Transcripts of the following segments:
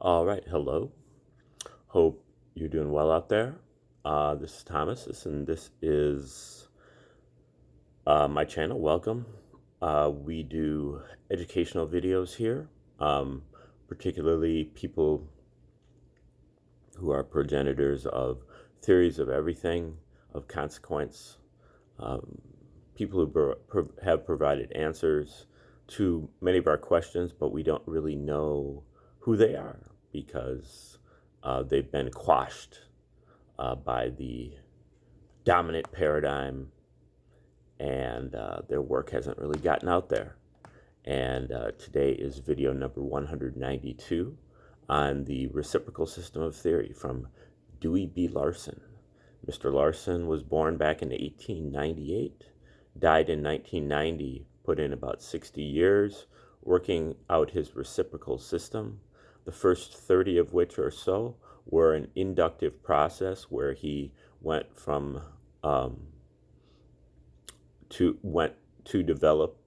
All right, hello. Hope you're doing well out there. This is Thomas, and this is my channel. Welcome. We do educational videos here, particularly people who are progenitors of theories of everything, of consequence, people who have provided answers to many of our questions, but we don't really know who they are because they've been quashed by the dominant paradigm, and their work hasn't really gotten out there. And today is video number 192 on the reciprocal system of theory from Dewey B. Larson. Mr. Larson was born back in 1898, died in 1990, put in about 60 years working out his reciprocal system, the first 30 of which or so were an inductive process where he went from to develop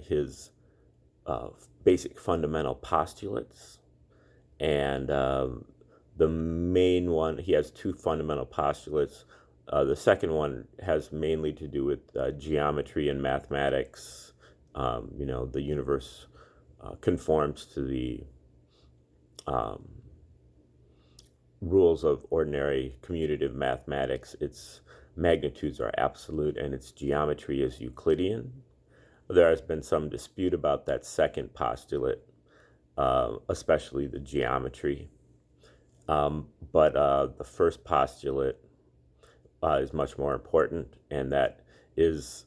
his basic fundamental postulates. And the main one, he has two fundamental postulates. The second one has mainly to do with geometry and mathematics. The universe conforms to the rules of ordinary commutative mathematics. Its magnitudes are absolute and its geometry is Euclidean. There has been some dispute about that second postulate, especially the geometry. But the first postulate is much more important, and that is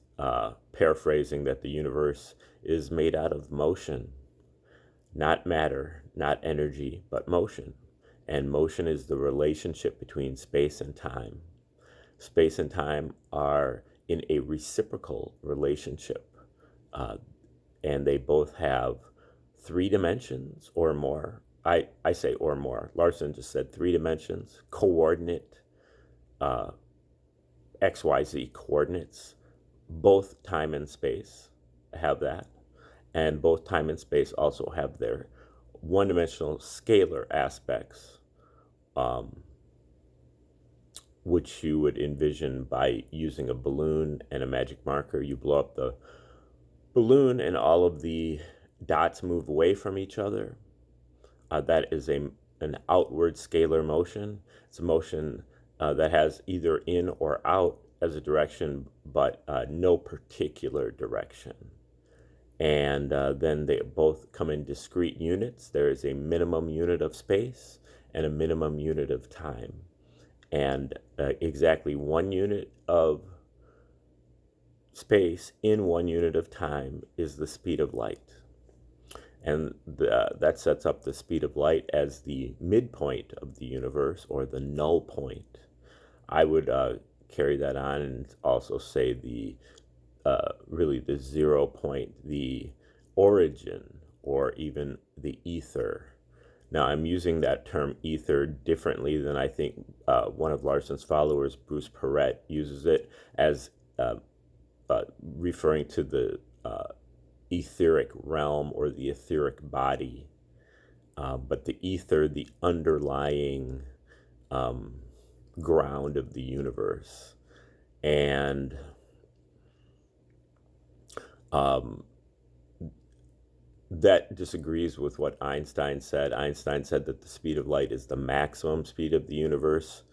paraphrasing that the universe is made out of motion, not matter, not energy, but motion. And motion is the relationship between space and time. Space and time are in a reciprocal relationship, and they both have three dimensions or more. I say or more. Larson just said three dimensions, coordinate, XYZ coordinates. Both time and space have that. And both time and space also have their one-dimensional scalar aspects, which you would envision by using a balloon and a magic marker. You blow up the balloon and all of the dots move away from each other. That is an outward scalar motion. It's a motion that has either in or out as a direction, but no particular direction. And then they both come in discrete units. There is a minimum unit of space and a minimum unit of time. And exactly 1 unit of space in 1 unit of time is the speed of light. And that sets up the speed of light as the midpoint of the universe, or the null point. I would carry that on and also say really the 0 point, the origin, or even the ether. Now, I'm using that term ether differently than I think one of Larson's followers, Bruce Perret, uses it, as referring to the etheric realm or the etheric body. But the ether, the underlying ground of the universe. And that disagrees with what Einstein said. Einstein said that the speed of light is the maximum speed of the universe.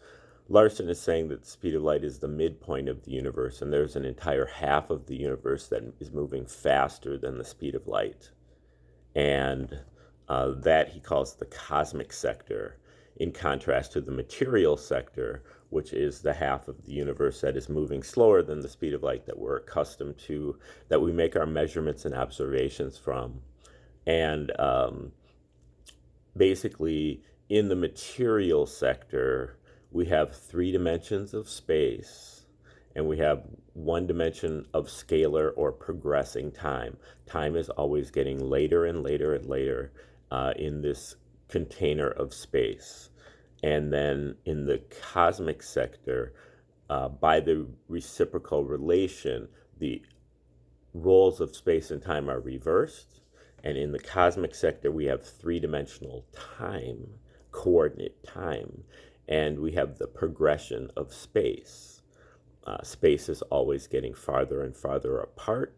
Larson is saying that the speed of light is the midpoint of the universe, and there's an entire half of the universe that is moving faster than the speed of light. And that he calls the cosmic sector, in contrast to the material sector, which is the half of the universe that is moving slower than the speed of light that we're accustomed to, that we make our measurements and observations from. And basically, in the material sector, we have 3 dimensions of space, and we have 1 dimension of scalar or progressing time. Time is always getting later and later and later in this container of space. And then in the cosmic sector, by the reciprocal relation, the roles of space and time are reversed. And in the cosmic sector, we have 3-dimensional time. coordinate time, and we have the progression of space. Space is always getting farther and farther apart.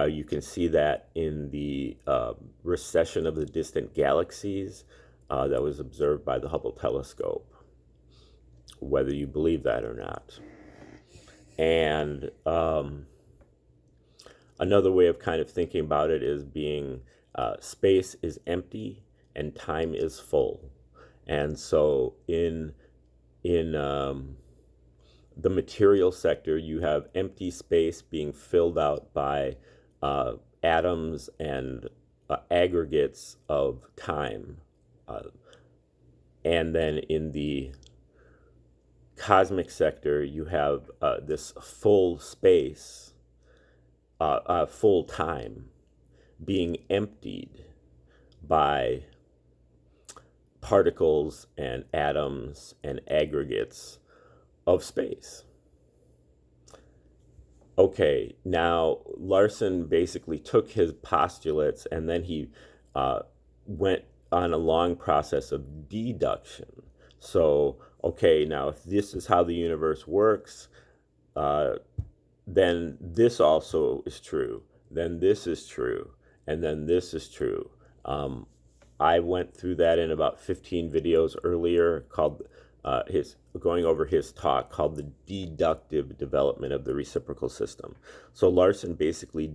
You can see that in the recession of the distant galaxies that was observed by the Hubble telescope, whether you believe that or not. And another way of kind of thinking about it is being space is empty and time is full. And so in the material sector, you have empty space being filled out by atoms and aggregates of time. And then in the cosmic sector, you have this full space, full time being emptied by particles and atoms and aggregates of space. Okay, now Larson basically took his postulates and then he went on a long process of deduction. So, okay, now if this is how the universe works, then this also is true, then this is true, and then this is true. I went through that in about 15 videos earlier, called going over his talk called the deductive development of the reciprocal system. So Larson basically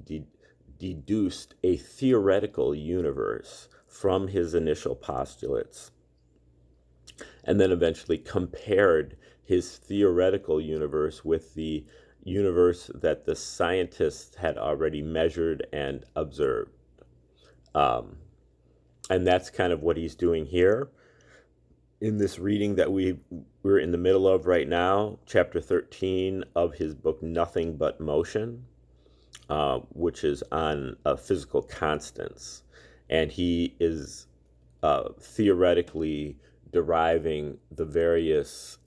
deduced a theoretical universe from his initial postulates, and then eventually compared his theoretical universe with the universe that the scientists had already measured and observed. And that's kind of what he's doing here in this reading that we're in the middle of right now, chapter 13 of his book, Nothing But Motion, which is on physical constants. And he is theoretically deriving the various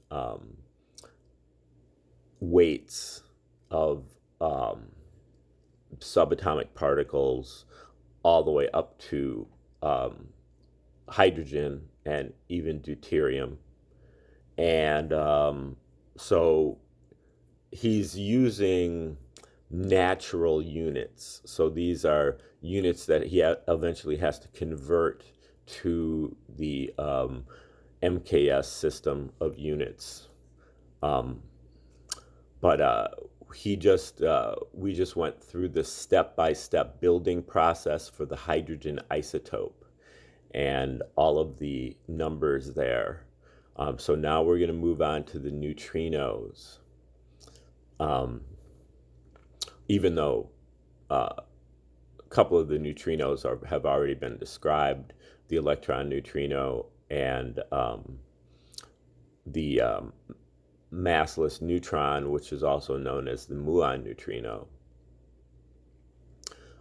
weights of subatomic particles all the way up to hydrogen and even deuterium. And so he's using natural units. So these are units that he eventually has to convert to the MKS system of units. But we just went through the step-by-step building process for the hydrogen isotope and all of the numbers there. So now we're going to move on to the neutrinos. Even though a couple of the neutrinos have already been described, the electron neutrino and the massless neutron, which is also known as the muon neutrino.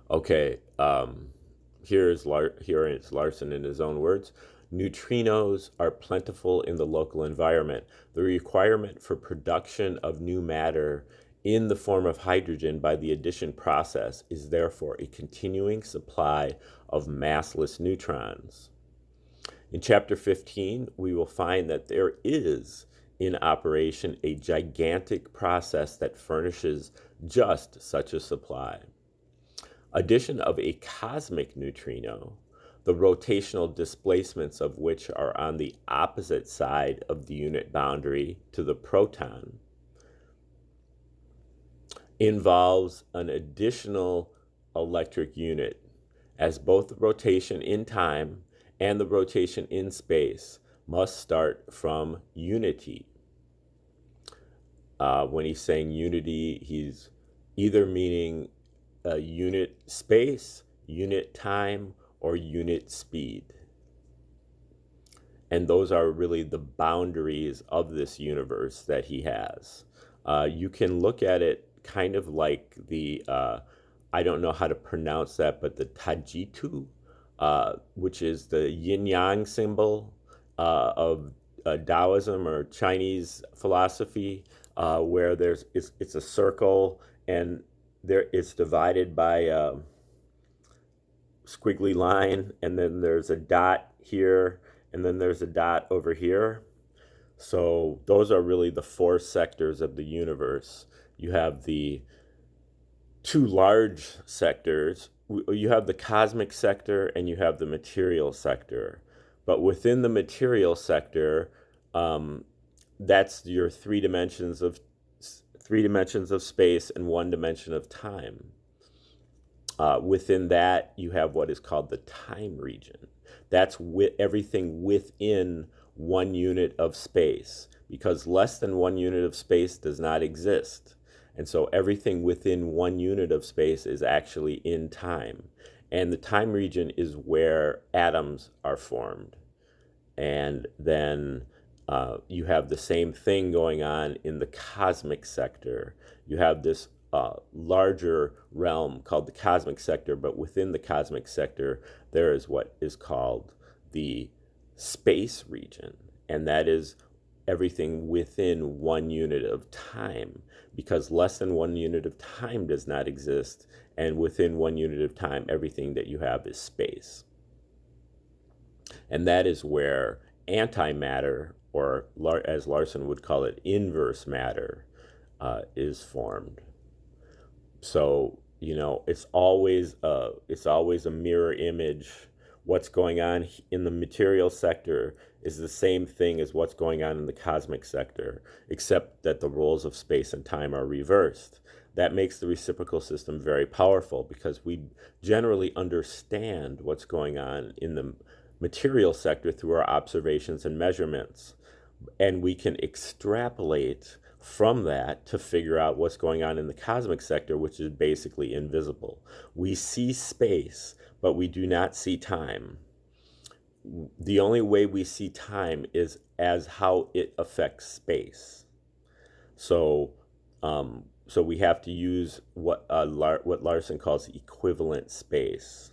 Okay, here is Larson in his own words. Neutrinos are plentiful in the local environment. The requirement for production of new matter in the form of hydrogen by the addition process is therefore a continuing supply of massless neutrons. In chapter 15, we will find that there is in operation a gigantic process that furnishes just such a supply. Addition of a cosmic neutrino, the rotational displacements of which are on the opposite side of the unit boundary to the proton, involves an additional electric unit, as both the rotation in time and the rotation in space must start from unity. When he's saying unity, he's either meaning unit space, unit time, or unit speed. And those are really the boundaries of this universe that he has. You can look at it kind of like the, I don't know how to pronounce that, but the Tajitu, which is the yin-yang symbol of Taoism or Chinese philosophy, where it's a circle and it's divided by squiggly line, and then there's a dot here, and then there's a dot over here. So those are really the four sectors of the universe. You have the two large sectors. You have the cosmic sector and you have the material sector. But within the material sector, that's your three dimensions of space and one dimension of time. Within that, you have what is called the time region. That's everything within 1 unit of space, because less than 1 unit of space does not exist. And so everything within 1 unit of space is actually in time. And the time region is where atoms are formed. And then you have the same thing going on in the cosmic sector. You have this larger realm called the cosmic sector, but within the cosmic sector, there is what is called the space region, and that is everything within 1 unit of time, because less than 1 unit of time does not exist, and within 1 unit of time, everything that you have is space. And that is where antimatter, or as Larson would call it, inverse matter, is formed. So, it's always a mirror image. What's going on in the material sector is the same thing as what's going on in the cosmic sector, except that the roles of space and time are reversed. That makes the reciprocal system very powerful, because we generally understand what's going on in the material sector through our observations and measurements. And we can extrapolate from that to figure out what's going on in the cosmic sector, which is basically invisible. We see space, but we do not see time. The only way we see time is as how it affects space. So, so we have to use what Larson calls equivalent space.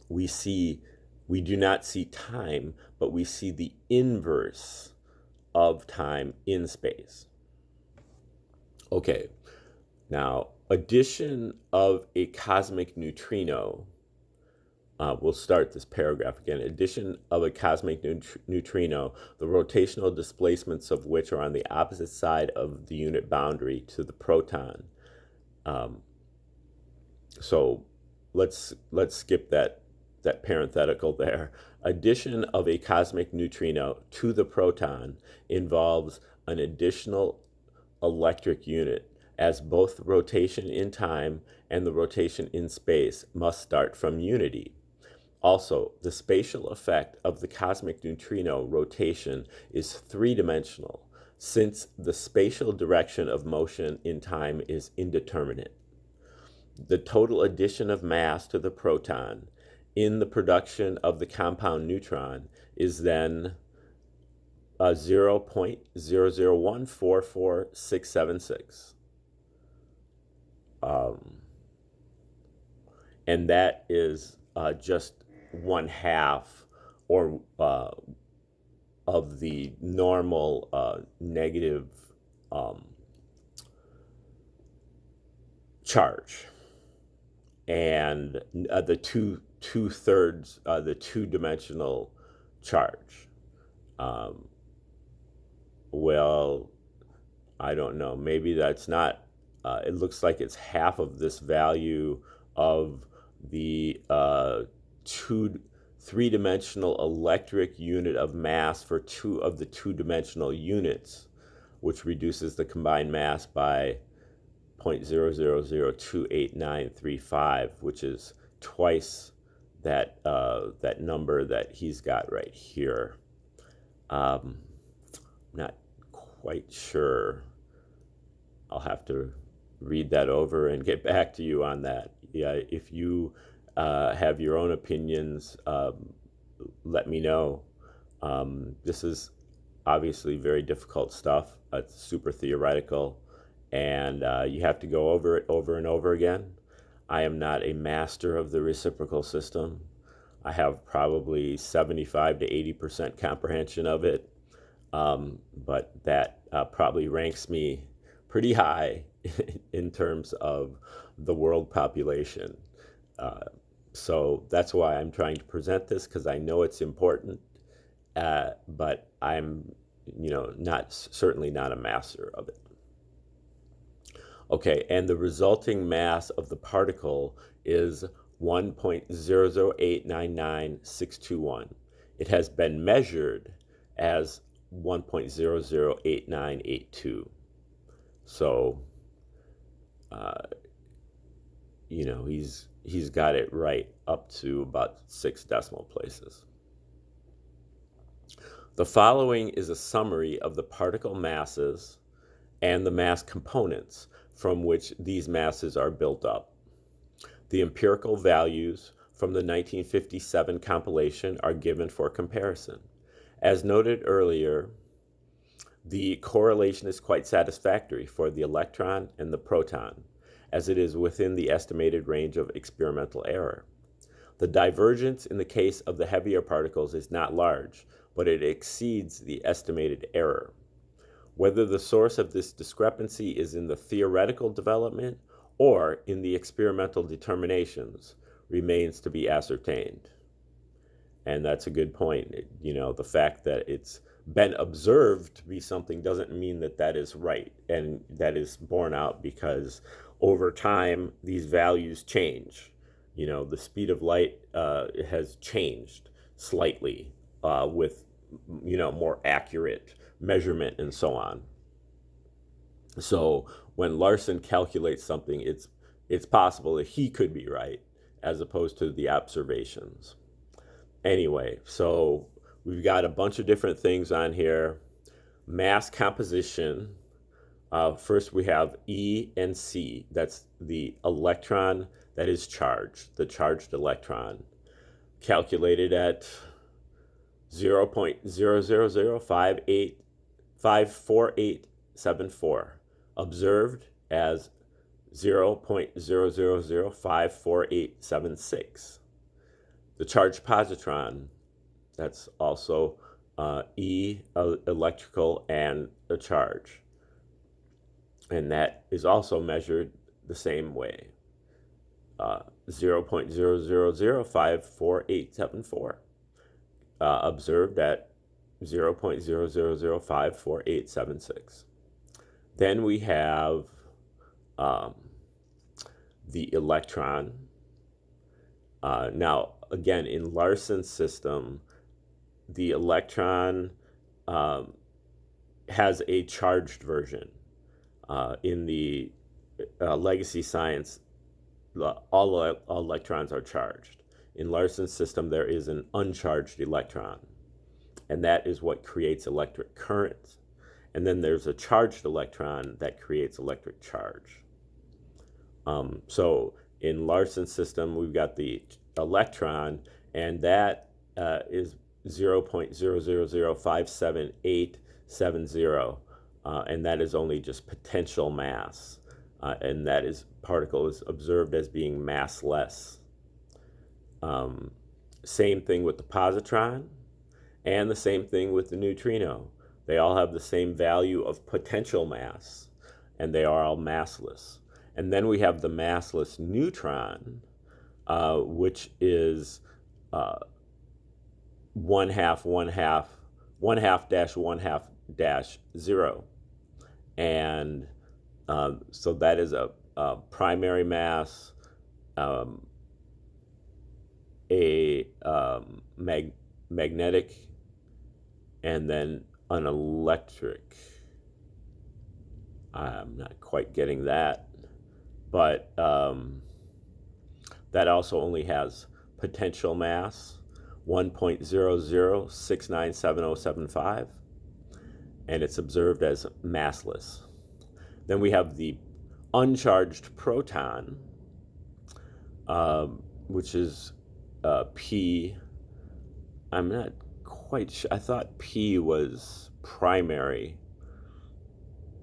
We do not see time, but we see the inverse of time in space. Okay, now addition of a cosmic neutrino, we'll start this paragraph again. Addition of a cosmic neutrino, the rotational displacements of which are on the opposite side of the unit boundary to the proton. So let's skip that parenthetical there. Addition of a cosmic neutrino to the proton involves an additional electric unit, as both the rotation in time and the rotation in space must start from unity. Also, the spatial effect of the cosmic neutrino rotation is three-dimensional, since the spatial direction of motion in time is indeterminate. The total addition of mass to the proton in the production of the compound neutron is then 0.00144676. And that is just 1/2 or of the normal negative charge. And the two-thirds, the two-dimensional charge. Well, I don't know. Maybe that's not. It looks like it's half of this value of the three-dimensional electric unit of mass for two of the two-dimensional units, which reduces the combined mass by 0.0002895, which is twice that that number that he's got right here. Not quite sure. I'll have to read that over and get back to you on that. Yeah, if you have your own opinions, let me know. This is obviously very difficult stuff. It's super theoretical, and you have to go over it over and over again. I am not a master of the reciprocal system. I have probably 75 to 80% comprehension of it, but that probably ranks me pretty high in terms of the world population. So that's why I'm trying to present this, because I know it's important. but I'm, certainly not a master of it. Okay, and the resulting mass of the particle is 1.00899,621. It has been measured as 1.008982. So, he's got it right up to about 6 decimal places. The following is a summary of the particle masses and the mass components from which these masses are built up. The empirical values from the 1957 compilation are given for comparison. As noted earlier, the correlation is quite satisfactory for the electron and the proton, as it is within the estimated range of experimental error. The divergence in the case of the heavier particles is not large, but it exceeds the estimated error. Whether the source of this discrepancy is in the theoretical development or in the experimental determinations remains to be ascertained. And that's a good point. The fact that it's been observed to be something doesn't mean that that is right. And that is borne out because over time, these values change. The speed of light has changed slightly with, more accurate measurement and so on. So when Larson calculates something, it's possible that he could be right as opposed to the observations. Anyway, so we've got a bunch of different things on here. Mass composition. First we have E and C. That's the electron that is charged, the charged electron, calculated at 0.0005854, observed as 0.00054876. The charged positron, that's also E electrical and a charge. And that is also measured the same way, 0.00054874. Observed at 0.00054876. Then we have the electron. Now, again, in Larson's system, the electron has a charged version. In the legacy science, all electrons are charged. In Larson's system, there is an uncharged electron, and that is what creates electric current. And then there's a charged electron that creates electric charge. So in Larson's system, we've got the electron, and that is 0.0005787, and that is only just potential mass. And that particle is observed as being massless. Same thing with the positron, and the same thing with the neutrino. They all have the same value of potential mass, and they are all massless. And then we have the massless neutron, which is 1/2 and so that is a primary mass, magnetic, and then an electric. I'm not quite getting that, but that also only has potential mass, 1.00697075, and it's observed as massless. Then we have the uncharged proton, which is P. I'm not quite sure. I thought P was primary.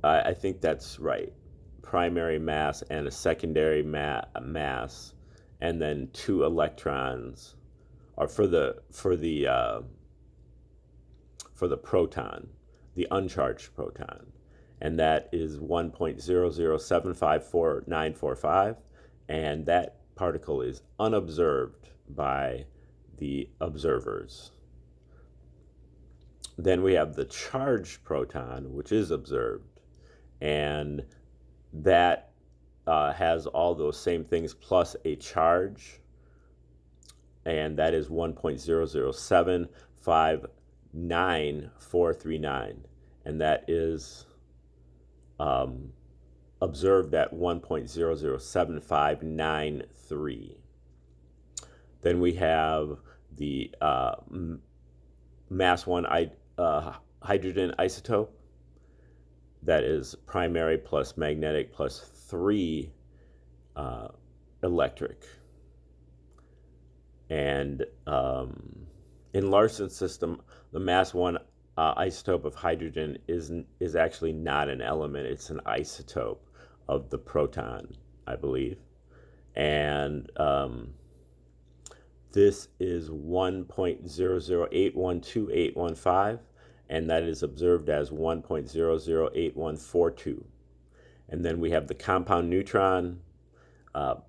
I think that's right. Primary mass and a secondary mass, and then 2 electrons are for the proton, the uncharged proton, and that is 1.00754,945, and that particle is unobserved by the observers. Then we have the charged proton, which is observed, and that has all those same things plus a charge, and that is 1.00759,439, and that is observed at 1.0075993. Then we have the mass 1 hydrogen isotope, that is primary plus magnetic plus 3 electric. And in Larson's system, the mass 1 isotope of hydrogen is actually not an element, it's an isotope of the proton, I believe. And this is 1.00812,815, and that is observed as 1.008142. And then we have the compound neutron,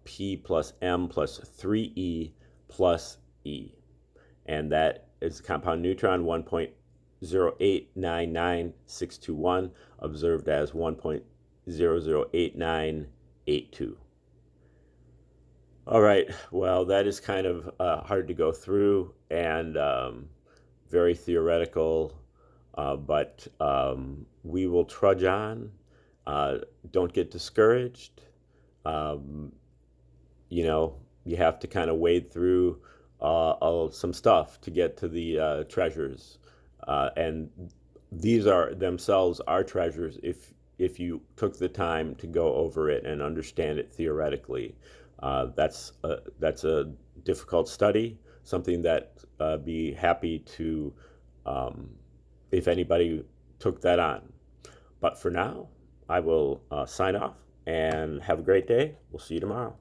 P plus M plus 3E plus E. And that is compound neutron 1.0899621, observed as 1.008982. All right, well, that is kind of hard to go through and very theoretical, but we will trudge on. Don't get discouraged. You know, you have to kind of wade through some stuff to get to the treasures. And these are themselves our treasures if you took the time to go over it and understand it theoretically. That's a difficult study, something that be happy to, if anybody took that on. But for now, I will sign off and have a great day. We'll see you tomorrow.